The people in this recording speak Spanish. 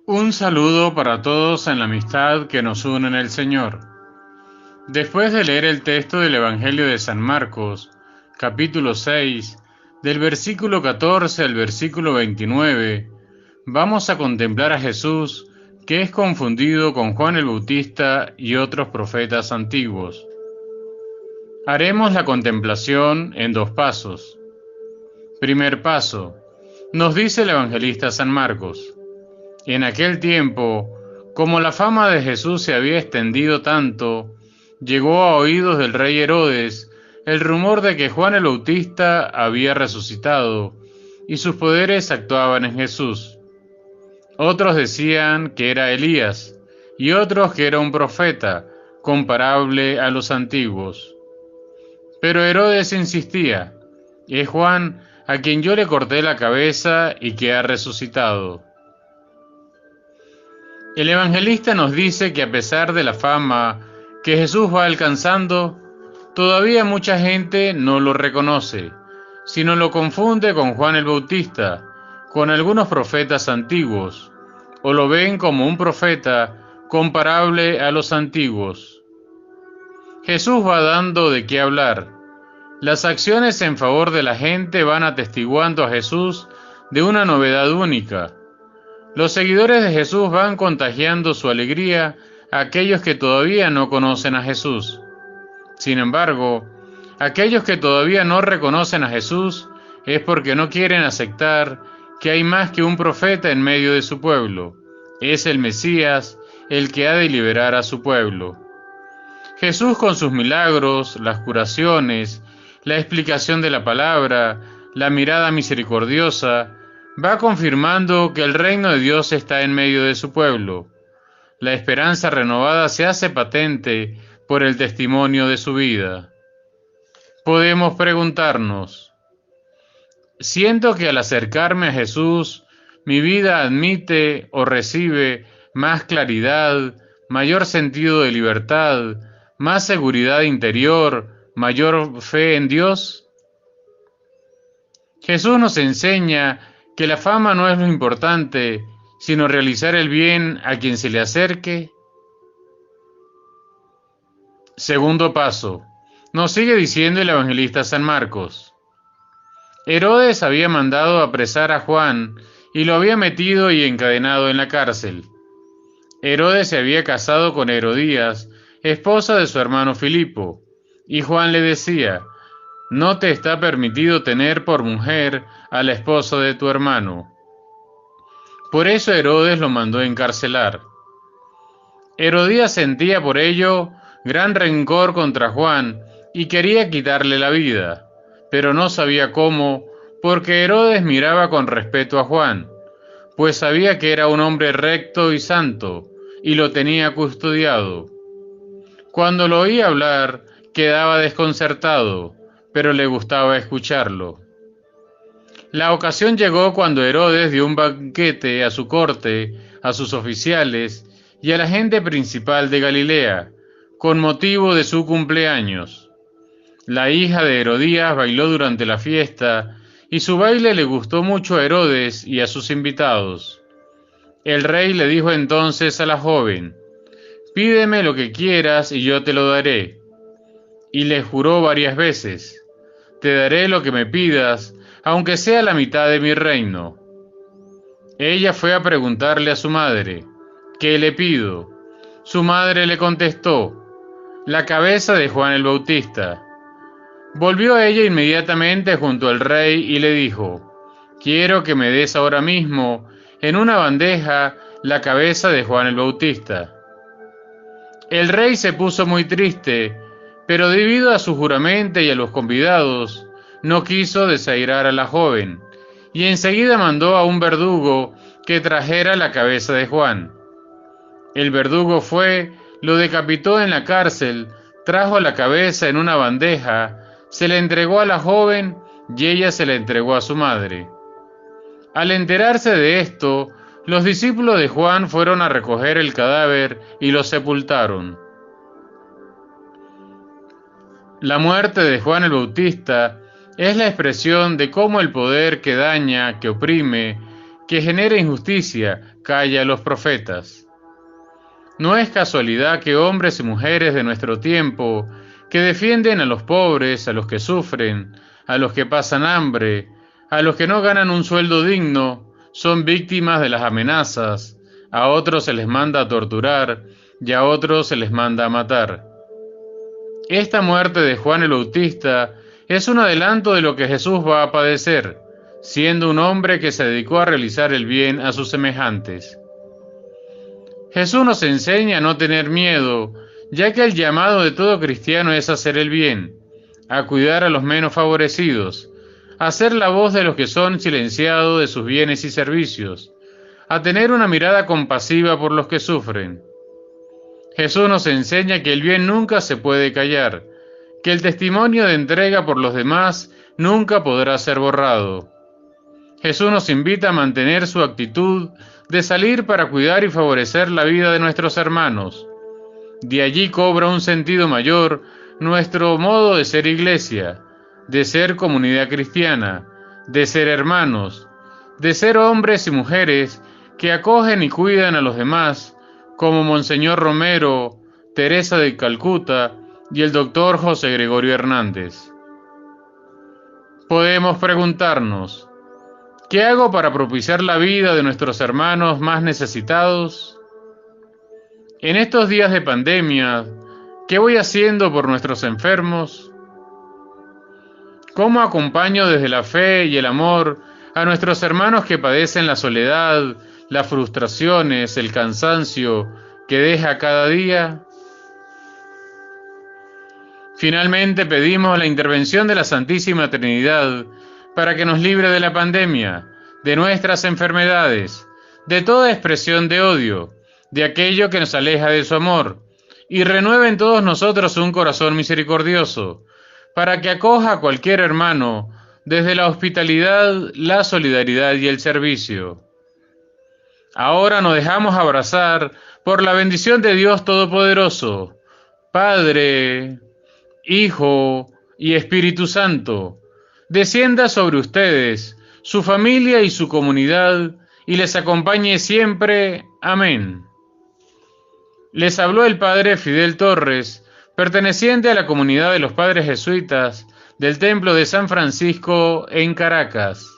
Un saludo para todos en la amistad que nos une en el Señor. Después de leer el texto del Evangelio de San Marcos, capítulo 6, del versículo 14 al versículo 29, vamos a contemplar a Jesús, que es confundido con Juan el Bautista y otros profetas antiguos. Haremos la contemplación en dos pasos. Primer paso, nos dice el evangelista San Marcos. En aquel tiempo, como la fama de Jesús se había extendido tanto, llegó a oídos del rey Herodes el rumor de que Juan el Bautista había resucitado y sus poderes actuaban en Jesús. Otros decían que era Elías y otros que era un profeta, comparable a los antiguos. Pero Herodes insistía: es Juan a quien yo le corté la cabeza y que ha resucitado. El evangelista nos dice que a pesar de la fama que Jesús va alcanzando, todavía mucha gente no lo reconoce, sino lo confunde con Juan el Bautista, con algunos profetas antiguos, o lo ven como un profeta comparable a los antiguos. Jesús va dando de qué hablar. Las acciones en favor de la gente van atestiguando a Jesús de una novedad única. Los seguidores de Jesús van contagiando su alegría a aquellos que todavía no conocen a Jesús. Sin embargo, aquellos que todavía no reconocen a Jesús es porque no quieren aceptar que hay más que un profeta en medio de su pueblo. Es el Mesías el que ha de liberar a su pueblo. Jesús, con sus milagros, las curaciones, la explicación de la palabra, la mirada misericordiosa, va confirmando que el reino de Dios está en medio de su pueblo. La esperanza renovada se hace patente por el testimonio de su vida. Podemos preguntarnos: ¿siento que al acercarme a Jesús, mi vida admite o recibe más claridad, mayor sentido de libertad, más seguridad interior, mayor fe en Dios? Jesús nos enseña que la fama no es lo importante, sino realizar el bien a quien se le acerque. Segundo paso, nos sigue diciendo el evangelista San Marcos. Herodes había mandado apresar a Juan y lo había metido y encadenado en la cárcel. Herodes se había casado con Herodías, esposa de su hermano Filipo, y Juan le decía: no te está permitido tener por mujer a la esposa de tu hermano. Por eso Herodes lo mandó encarcelar. Herodías sentía por ello gran rencor contra Juan y quería quitarle la vida, pero no sabía cómo, porque Herodes miraba con respeto a Juan, pues sabía que era un hombre recto y santo, y lo tenía custodiado. Cuando lo oía hablar, quedaba desconcertado, pero le gustaba escucharlo. La ocasión llegó cuando Herodes dio un banquete a su corte, a sus oficiales y a la gente principal de Galilea, con motivo de su cumpleaños. La hija de Herodías bailó durante la fiesta, y su baile le gustó mucho a Herodes y a sus invitados. El rey le dijo entonces a la joven: pídeme lo que quieras y yo te lo daré. Y le juró varias veces: te daré lo que me pidas, aunque sea la mitad de mi reino. Ella fue a preguntarle a su madre: ¿qué le pido? Su madre le contestó: la cabeza de Juan el Bautista. Volvió ella inmediatamente junto al rey y le dijo: quiero que me des ahora mismo, en una bandeja, la cabeza de Juan el Bautista. El rey se puso muy triste, pero debido a su juramento y a los convidados, no quiso desairar a la joven, y enseguida mandó a un verdugo que trajera la cabeza de Juan. El verdugo fue, lo decapitó en la cárcel, trajo la cabeza en una bandeja, se la entregó a la joven y ella se la entregó a su madre. Al enterarse de esto, los discípulos de Juan fueron a recoger el cadáver y lo sepultaron. La muerte de Juan el Bautista es la expresión de cómo el poder que daña, que oprime, que genera injusticia, calla a los profetas. No es casualidad que hombres y mujeres de nuestro tiempo, que defienden a los pobres, a los que sufren, a los que pasan hambre, a los que no ganan un sueldo digno, son víctimas de las amenazas, a otros se les manda a torturar y a otros se les manda a matar. Esta muerte de Juan el Bautista es un adelanto de lo que Jesús va a padecer, siendo un hombre que se dedicó a realizar el bien a sus semejantes. Jesús nos enseña a no tener miedo, ya que el llamado de todo cristiano es hacer el bien, a cuidar a los menos favorecidos, a ser la voz de los que son silenciados de sus bienes y servicios, a tener una mirada compasiva por los que sufren. Jesús nos enseña que el bien nunca se puede callar, que el testimonio de entrega por los demás nunca podrá ser borrado. Jesús nos invita a mantener su actitud de salir para cuidar y favorecer la vida de nuestros hermanos. De allí cobra un sentido mayor nuestro modo de ser iglesia, de ser comunidad cristiana, de ser hermanos, de ser hombres y mujeres que acogen y cuidan a los demás, como Monseñor Romero, Teresa de Calcuta y el doctor José Gregorio Hernández. Podemos preguntarnos, ¿qué hago para propiciar la vida de nuestros hermanos más necesitados? En estos días de pandemia, ¿qué voy haciendo por nuestros enfermos? ¿Cómo acompaño desde la fe y el amor a nuestros hermanos que padecen la soledad, las frustraciones, el cansancio que deja cada día? Finalmente pedimos la intervención de la Santísima Trinidad para que nos libre de la pandemia, de nuestras enfermedades, de toda expresión de odio, de aquello que nos aleja de su amor, y renueve en todos nosotros un corazón misericordioso, para que acoja a cualquier hermano desde la hospitalidad, la solidaridad y el servicio. Ahora nos dejamos abrazar por la bendición de Dios Todopoderoso, Padre, Hijo y Espíritu Santo, descienda sobre ustedes, su familia y su comunidad, y les acompañe siempre. Amén. Les habló el Padre Fidel Torres, perteneciente a la comunidad de los Padres Jesuitas del Templo de San Francisco en Caracas.